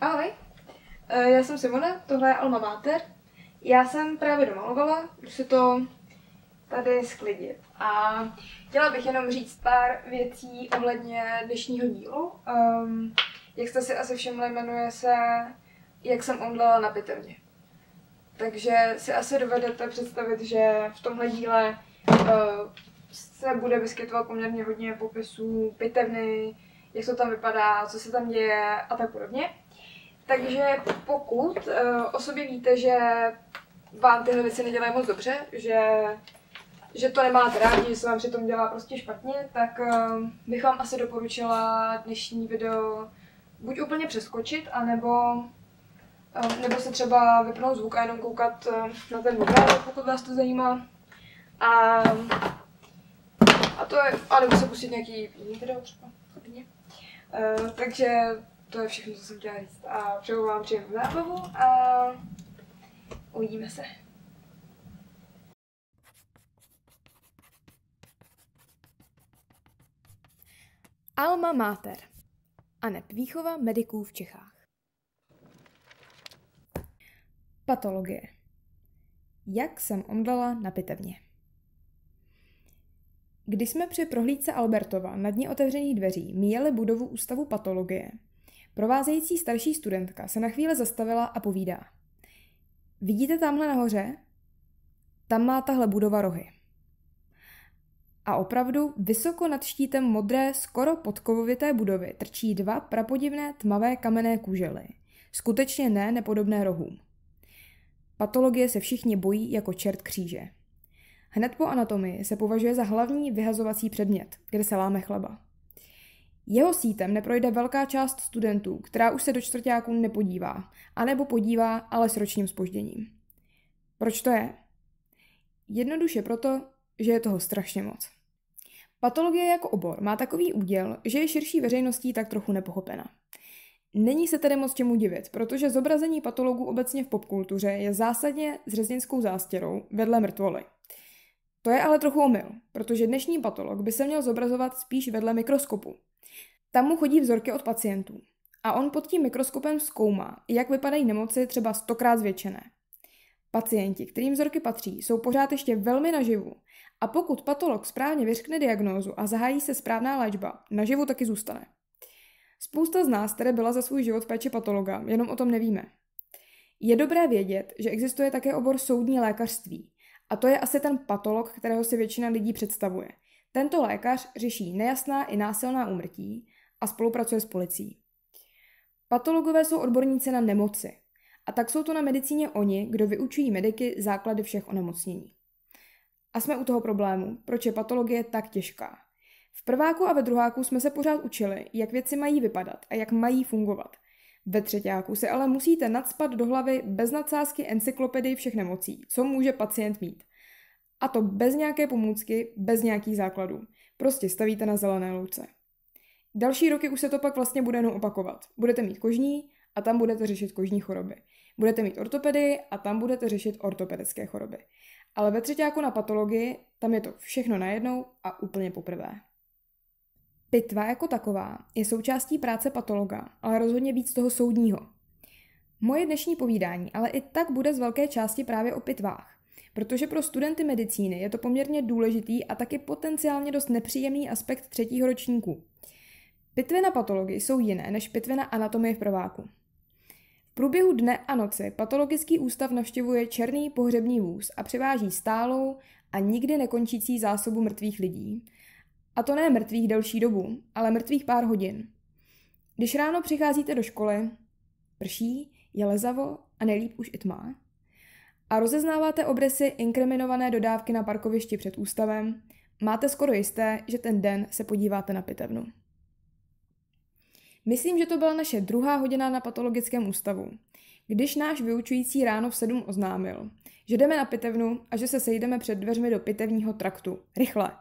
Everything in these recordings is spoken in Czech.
Ahoj, já jsem Simona, tohle je Alma Mater. Já jsem právě domalovala, jdu si to tady sklidit. A chtěla bych jenom říct pár věcí ohledně dnešního dílu. Jak jste si asi všimli, jmenuje se Jak jsem omdlela na pitevně. Takže si asi dovedete představit, že v tomhle díle se bude vyskytovat poměrně hodně popisů pitevny, jak to tam vypadá, co se tam děje a tak podobně. Takže pokud o sobě víte, že vám tyhle věci nedělají moc dobře, že to nemáte rádi, že se vám přitom dělá prostě špatně, tak bych vám asi doporučila dnešní video buď úplně přeskočit, anebo se třeba vypnout zvuk a jenom koukat na ten video, pokud vás to zajímá. A to je, anebo se pustit nějaký jiný video třeba. Takže to je všechno, co jsem chtěla říct. A přeju vám příjemnou zábavu a uvidíme se. Alma Mater. ANEP výchova mediků v Čechách. Patologie. Jak jsem omdlela na pitevně. Když jsme při prohlídce Albertova na dně otevřených dveří míjeli budovu Ústavu patologie, provázející starší studentka se na chvíli zastavila a povídá. Vidíte tamhle nahoře? Tam má tahle budova rohy. A opravdu vysoko nad štítem modré, skoro podkovovité budovy trčí dva prapodivné tmavé kamenné kužely. Skutečně nepodobné rohům. Patologie se všichni bojí jako čert kříže. Hned po anatomii se považuje za hlavní vyhazovací předmět, kde se láme chleba. Jeho sítem neprojde velká část studentů, která už se do čtvrťáků nepodívá, anebo podívá, ale s ročním zpožděním. Proč to je? Jednoduše proto, že je toho strašně moc. Patologie jako obor má takový úděl, že je širší veřejností tak trochu nepochopena. Není se tedy moc čemu divit, protože zobrazení patologů obecně v popkultuře je zásadně s řeznickou zástěrou vedle mrtvoly. To je ale trochu omyl, protože dnešní patolog by se měl zobrazovat spíš vedle mikroskopu. Tam mu chodí vzorky od pacientů a on pod tím mikroskopem zkoumá, jak vypadají nemoci třeba 100krát zvětšené. Pacienti, kterým vzorky patří, jsou pořád ještě velmi naživu a pokud patolog správně vyřkne diagnózu a zahájí se správná léčba, naživu taky zůstane. Spousta z nás tedy byla za svůj život v péči patologa, jenom o tom nevíme. Je dobré vědět, že existuje také obor soudní lékařství a to je asi ten patolog, kterého si většina lidí představuje. Tento lékař řeší nejasná i násilná úmrtí a spolupracuje s policií. Patologové jsou odborníci na nemoci a tak jsou to na medicíně oni, kdo vyučují mediky základy všech onemocnění. A jsme u toho problému, proč je patologie tak těžká. V prváku a ve druháku jsme se pořád učili, jak věci mají vypadat a jak mají fungovat. Ve třetíku se ale musíte nacpat do hlavy bez nadsázky encyklopedii všech nemocí, co může pacient mít. A to bez nějaké pomůcky, bez nějakých základů. Prostě stavíte na zelené louce. Další roky už se to pak vlastně bude jenom opakovat. Budete mít kožní a tam budete řešit kožní choroby. Budete mít ortopedii a tam budete řešit ortopedické choroby. Ale ve třetíku na patologii tam je to všechno najednou a úplně poprvé. Pitva jako taková je součástí práce patologa, ale rozhodně víc toho soudního. Moje dnešní povídání ale i tak bude z velké části právě o pitvách, protože pro studenty medicíny je to poměrně důležitý a taky potenciálně dost nepříjemný aspekt třetího ročníku. Pitvy na patologii jsou jiné než pitvy na anatomii v prváku. V průběhu dne a noci patologický ústav navštěvuje černý pohřební vůz a přiváží stálou a nikdy nekončící zásobu mrtvých lidí. A to ne mrtvých delší dobu, ale mrtvých pár hodin. Když ráno přicházíte do školy, prší, je lezavo a nejlíp už i tmá, a rozeznáváte obrysy inkriminované dodávky na parkovišti před ústavem, máte skoro jisté, že ten den se podíváte na pitevnu. Myslím, že to byla naše 2. hodina na patologickém ústavu, když náš vyučující ráno v 7 oznámil, že jdeme na pitevnu a že se sejdeme před dveřmi do pitevního traktu. Rychle!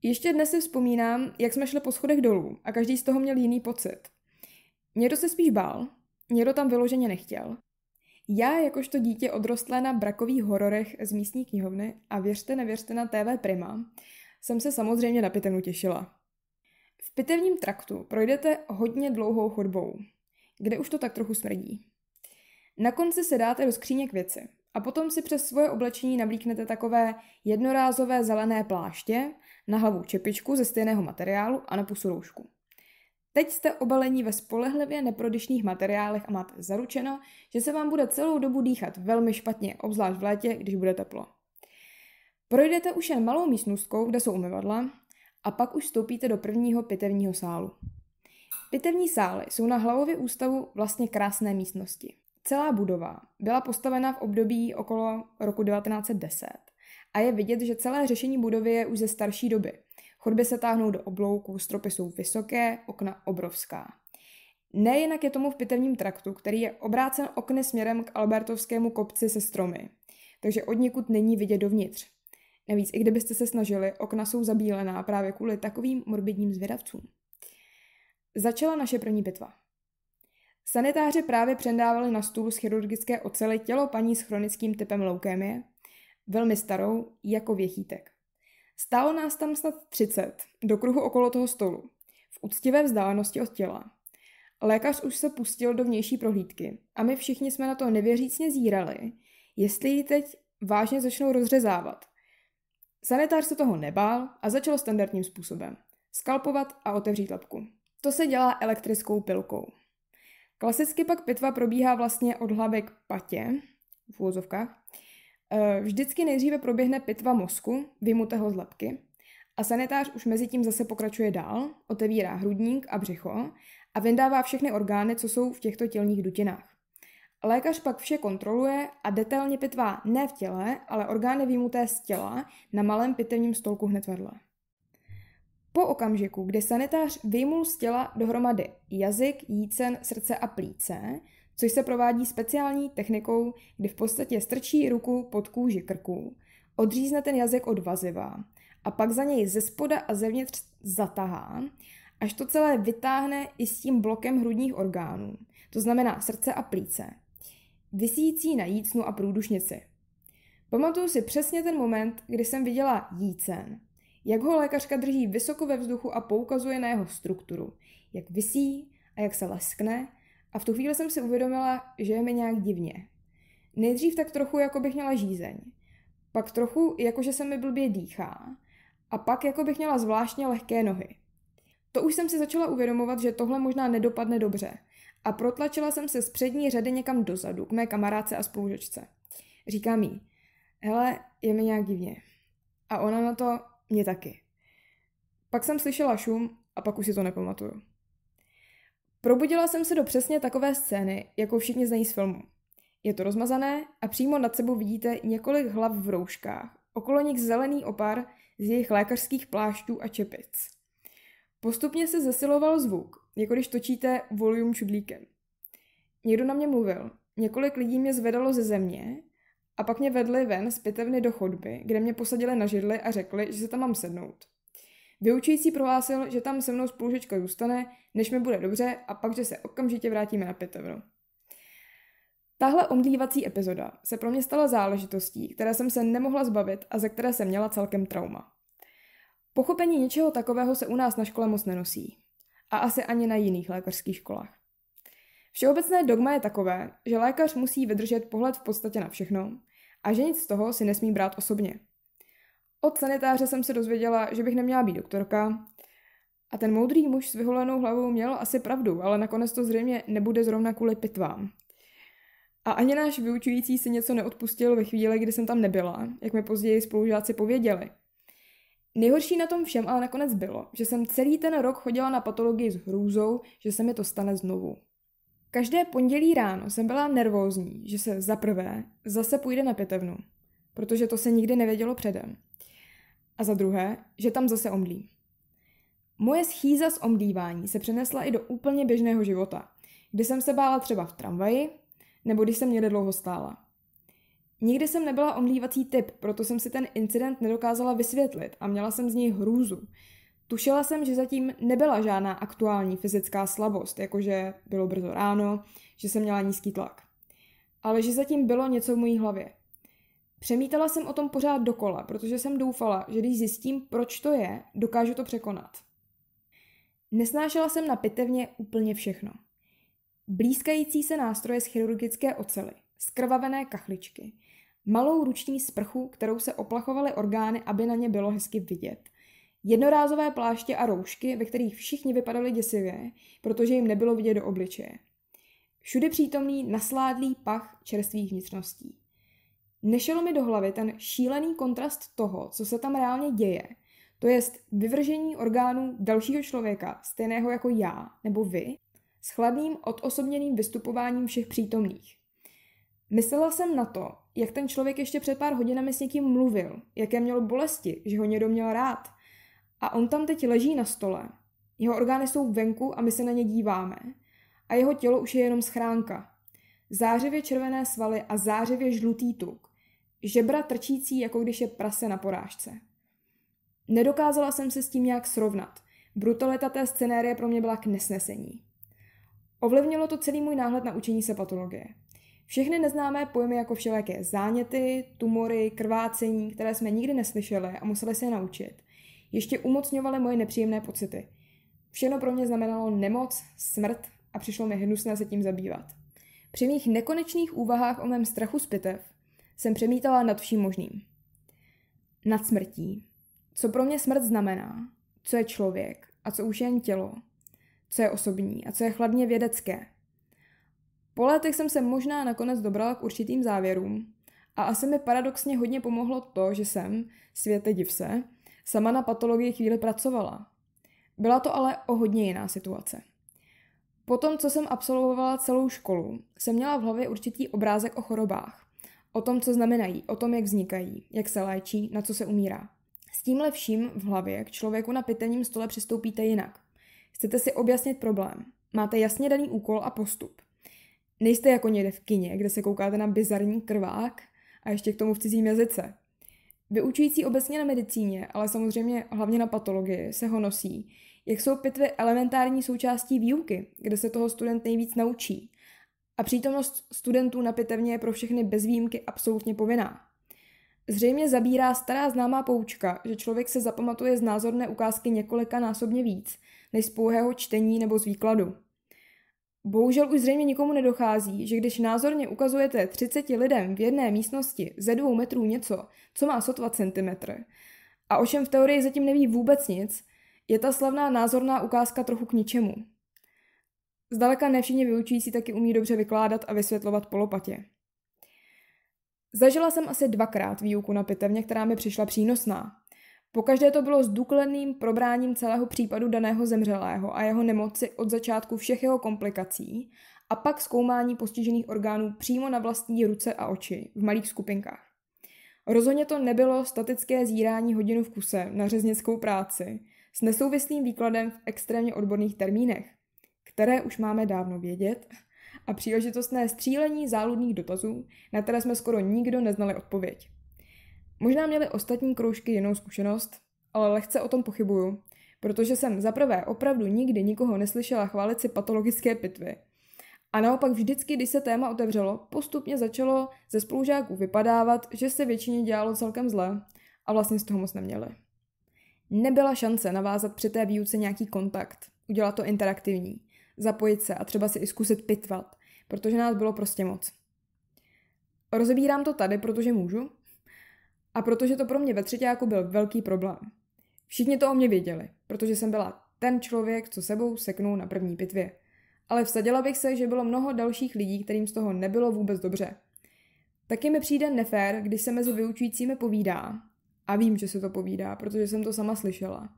Ještě dnes si vzpomínám, jak jsme šli po schodech dolů a každý z toho měl jiný pocit. Někdo se spíš bál, někdo tam vyloženě nechtěl. Já, jakožto dítě odrostlé na brakových hororech z místní knihovny a věřte nevěřte na TV Prima, jsem se samozřejmě na pitevnu těšila. V pitevním traktu projdete hodně dlouhou chodbou. kde už to tak trochu smrdí. Na konci se dáte do skříněk věci a potom si přes svoje oblečení navlíknete takové jednorázové zelené pláště, na hlavu čepičku ze stejného materiálu a na pusu roušku. Teď jste obalení ve spolehlivě neprodyšných materiálech a máte zaručeno, že se vám bude celou dobu dýchat velmi špatně, obzvlášť v létě, když bude teplo. Projdete už jen malou místnostkou, kde jsou umyvadla, a pak už vstoupíte do prvního pitevního sálu. Pitevní sály jsou na Hlavově ústavu vlastně krásné místnosti. Celá budova byla postavena v období okolo roku 1910 a je vidět, že celé řešení budovy je už ze starší doby. Chodby se táhnou do oblouků, stropy jsou vysoké, okna obrovská. Nejinak je tomu v pitevním traktu, který je obrácen okny směrem k Albertovskému kopci se stromy, takže odnikud není vidět dovnitř. Navíc, i kdybyste se snažili, okna jsou zabílená právě kvůli takovým morbidním zvědavcům. Začala naše první pitva. Sanitáři právě přendávali na stůl z chirurgické ocely tělo paní s chronickým typem leukémie, velmi starou, jako věchýtek. Stálo nás tam snad 30, do kruhu okolo toho stolu, v úctivé vzdálenosti od těla. Lékař už se pustil do vnější prohlídky a my všichni jsme na to nevěřícně zírali, jestli ji teď vážně začnou rozřezávat. Sanitář se toho nebál a začal standardním způsobem. Skalpovat a otevřít labku. To se dělá elektrickou pilkou. Klasicky pak pitva probíhá vlastně od hlavy k patě, v úvozovkách. Vždycky nejdříve proběhne pitva mozku, vyjmutého z labky, a sanitář už mezi tím zase pokračuje dál, otevírá hrudník a břicho a vyndává všechny orgány, co jsou v těchto tělních dutinách. Lékař pak vše kontroluje a detailně pitvá ne v těle, ale orgány vyjmuté z těla na malém pitevním stolku hned vedle. Po okamžiku, kdy sanitář vyjmul z těla dohromady jazyk, jícen, srdce a plíce, což se provádí speciální technikou, kdy v podstatě strčí ruku pod kůži krku, odřízne ten jazyk od vaziva a pak za něj ze spoda a zevnitř zatahá, až to celé vytáhne i s tím blokem hrudních orgánů, to znamená srdce a plíce, visící na jícnu a průdušnici. Pamatuju si přesně ten moment, kdy jsem viděla jícen, jak ho lékařka drží vysoko ve vzduchu a poukazuje na jeho strukturu, jak visí a jak se leskne, a v tu chvíli jsem si uvědomila, že je mi nějak divně. Nejdřív tak trochu, jako bych měla žízeň, pak trochu, jako že se mi blbě dýchá, a pak, jako bych měla zvláštně lehké nohy. To už jsem si začala uvědomovat, že tohle možná nedopadne dobře, a protlačila jsem se z přední řady někam dozadu, k mé kamarádce a spolužačce. Říkám jí, hele, je mi nějak divně. A ona na to, mě taky. Pak jsem slyšela šum a pak už si to nepamatuju. Probudila jsem se do přesně takové scény, jako všichni znají z filmu. Je to rozmazané a přímo nad sebou vidíte několik hlav v rouškách, okolo nich zelený opar z jejich lékařských plášťů a čepic. Postupně se zesiloval zvuk, jako když točíte volume čudlíkem. Někdo na mě mluvil, několik lidí mě zvedalo ze země a pak mě vedli ven z pitevny do chodby, kde mě posadili na židli a řekli, že se tam mám sednout. Vyučující prohlásil, že tam se mnou spolužečka zůstane, než mi bude dobře, a pak, že se okamžitě vrátíme na pitevnu. Tahle omdlívací epizoda se pro mě stala záležitostí, které jsem se nemohla zbavit a ze které jsem měla celkem trauma. Pochopení něčeho takového se u nás na škole moc nenosí. A asi ani na jiných lékařských školách. Všeobecné dogma je takové, že lékař musí vydržet pohled v podstatě na všechno a že nic z toho si nesmí brát osobně. Od sanitáře jsem se dozvěděla, že bych neměla být doktorka, a ten moudrý muž s vyholenou hlavou měl asi pravdu, ale nakonec to zřejmě nebude zrovna kvůli pitvám. A ani náš vyučující si něco neodpustil ve chvíli, kdy jsem tam nebyla, jak mi později spolužáci pověděli. Nejhorší na tom všem ale nakonec bylo, že jsem celý ten rok chodila na patologii s hrůzou, že se mi to stane znovu. Každé pondělí ráno jsem byla nervózní, že se za prvé zase půjde na pitevnu, protože to se nikdy nevědělo předem. A za druhé, že tam zase omdlím. Moje schýza z omdlívání se přenesla i do úplně běžného života, kdy jsem se bála třeba v tramvaji, nebo když jsem někde dlouho stála. Nikdy jsem nebyla omdlívací typ, proto jsem si ten incident nedokázala vysvětlit a měla jsem z něj hrůzu. Tušila jsem, že zatím nebyla žádná aktuální fyzická slabost, jakože bylo brzo ráno, že jsem měla nízký tlak. Ale že zatím bylo něco v mojí hlavě. Přemítala jsem o tom pořád dokola, protože jsem doufala, že když zjistím, proč to je, dokážu to překonat. Nesnášela jsem na pitevně úplně všechno. blýskající se nástroje z chirurgické ocely, skrvavené kachličky, malou ruční sprchu, kterou se oplachovaly orgány, aby na ně bylo hezky vidět, jednorázové pláště a roušky, ve kterých všichni vypadali děsivě, protože jim nebylo vidět do obličeje. Všude přítomný nasládlý pach čerstvých vnitřností. Nešel mi do hlavy ten šílený kontrast toho, co se tam reálně děje, to jest vyvržení orgánů dalšího člověka, stejného jako já nebo vy, s chladným odosobněným vystupováním všech přítomných. Myslela jsem na to, jak ten člověk ještě před pár hodinami s někým mluvil, jaké měl bolesti, že ho někdo měl rád. A on tam teď leží na stole. Jeho orgány jsou venku a my se na ně díváme. A jeho tělo už je jenom schránka. Zářivě červené svaly a zářivě žlutý tuk. Žebra trčící, jako když je prase na porážce. Nedokázala jsem se s tím nějak srovnat. Brutalita té scenérie pro mě byla k nesnesení. Ovlivnilo to celý můj náhled na učení se patologie. Všechny neznámé pojmy jako všelijaké záněty, tumory, krvácení, které jsme nikdy neslyšeli a museli se je naučit, ještě umocňovaly moje nepříjemné pocity. Všechno pro mě znamenalo nemoc, smrt a přišlo mi hnusné se tím zabývat. Při mých nekonečných úvahách o mém strachu z pitev jsem přemítala nad vším možným. Nad smrtí. Co pro mě smrt znamená, co je člověk a co už je jen tělo, co je osobní a co je chladně vědecké. Po letech jsem se možná nakonec dobrala k určitým závěrům a asi mi paradoxně hodně pomohlo to, že jsem, světe div se, sama na patologii chvíli pracovala. Byla to ale o hodně jiná situace. Potom, co jsem absolvovala celou školu, jsem měla v hlavě určitý obrázek o chorobách, o tom, co znamenají, o tom, jak vznikají, jak se léčí, na co se umírá. S tímhle vším v hlavě k člověku na pitevním stole přistoupíte jinak. Chcete si objasnit problém. Máte jasně daný úkol a postup. Nejste jako někde v kině, kde se koukáte na bizarní krvák a ještě k tomu v cizím jazyce. Vyučující obecně na medicíně, ale samozřejmě hlavně na patologii, se honosí, jak jsou pitvy elementární součástí výuky, kde se toho student nejvíc naučí. A přítomnost studentů na pitevně je pro všechny bez výjimky absolutně povinná. Zřejmě zabírá stará známá poučka, že člověk se zapamatuje z názorné ukázky několikanásobně víc, než z pouhého čtení nebo z výkladu. Bohužel už zřejmě nikomu nedochází, že když názorně ukazujete 30 lidem v jedné místnosti ze 2 metrů něco, co má sotva centimetr, a o čem v teorii zatím neví vůbec nic, je ta slavná názorná ukázka trochu k ničemu. Zdaleka ne všichni vyučující taky umí dobře vykládat a vysvětlovat po lopatě. Zažila jsem asi 2krát výuku na pitevně, která mi přišla přínosná. Pokaždé to bylo s důkladným probráním celého případu daného zemřelého a jeho nemoci od začátku všech jeho komplikací a pak zkoumání postižených orgánů přímo na vlastní ruce a oči v malých skupinkách. Rozhodně to nebylo statické zírání hodinu v kuse na řeznickou práci s nesouvislým výkladem v extrémně odborných termínech, které už máme dávno vědět, a příležitostné střílení záludných dotazů, na které jsme skoro nikdo neznali odpověď. Možná měli ostatní kroužky jinou zkušenost, ale lehce o tom pochybuju, protože jsem zaprvé opravdu nikdy nikoho neslyšela chválit si patologické pitvy. A naopak vždycky, když se téma otevřelo, postupně začalo ze spolužáků vypadávat, že se většině dělalo celkem zle a vlastně z toho moc neměli. Nebyla šance navázat při té výuce nějaký kontakt, udělat to interaktivní, zapojit se a třeba si i zkusit pitvat, protože nás bylo prostě moc. Rozebírám to tady, protože můžu, a protože to pro mě ve třeťáku byl velký problém. Všichni to o mě věděli, protože jsem byla ten člověk, co sebou seknul na první pitvě. Ale vsadila bych se, že bylo mnoho dalších lidí, kterým z toho nebylo vůbec dobře. Taky mi přijde nefér, když se mezi vyučujícími povídá, a vím, že se to povídá, protože jsem to sama slyšela,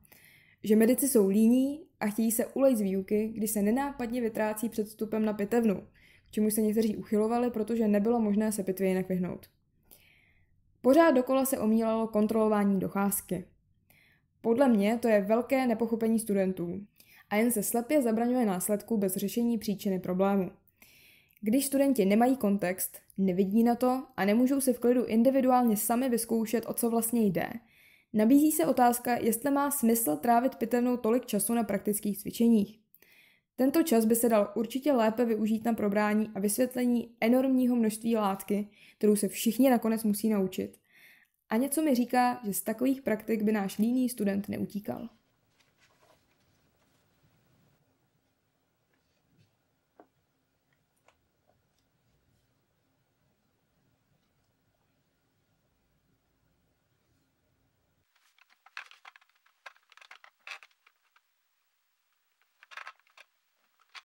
že medici jsou líní a chtějí se ulejt z výuky, když se nenápadně vytrácí před vstupem na pitevnu, k čemu se někteří uchylovali, protože nebylo možné se pitvě jinak vyhnout. Pořád dokola se omílalo kontrolování docházky. Podle mě to je velké nepochopení studentů a jen se slepě zabraňuje následků bez řešení příčiny problému. Když studenti nemají kontext, nevidí na to a nemůžou si v klidu individuálně sami vyzkoušet, o co vlastně jde, nabízí se otázka, jestli má smysl trávit pitevnou tolik času na praktických cvičeních. Tento čas by se dal určitě lépe využít na probrání a vysvětlení enormního množství látky, kterou se všichni nakonec musí naučit. A něco mi říká, že z takových praktik by náš líný student neutíkal.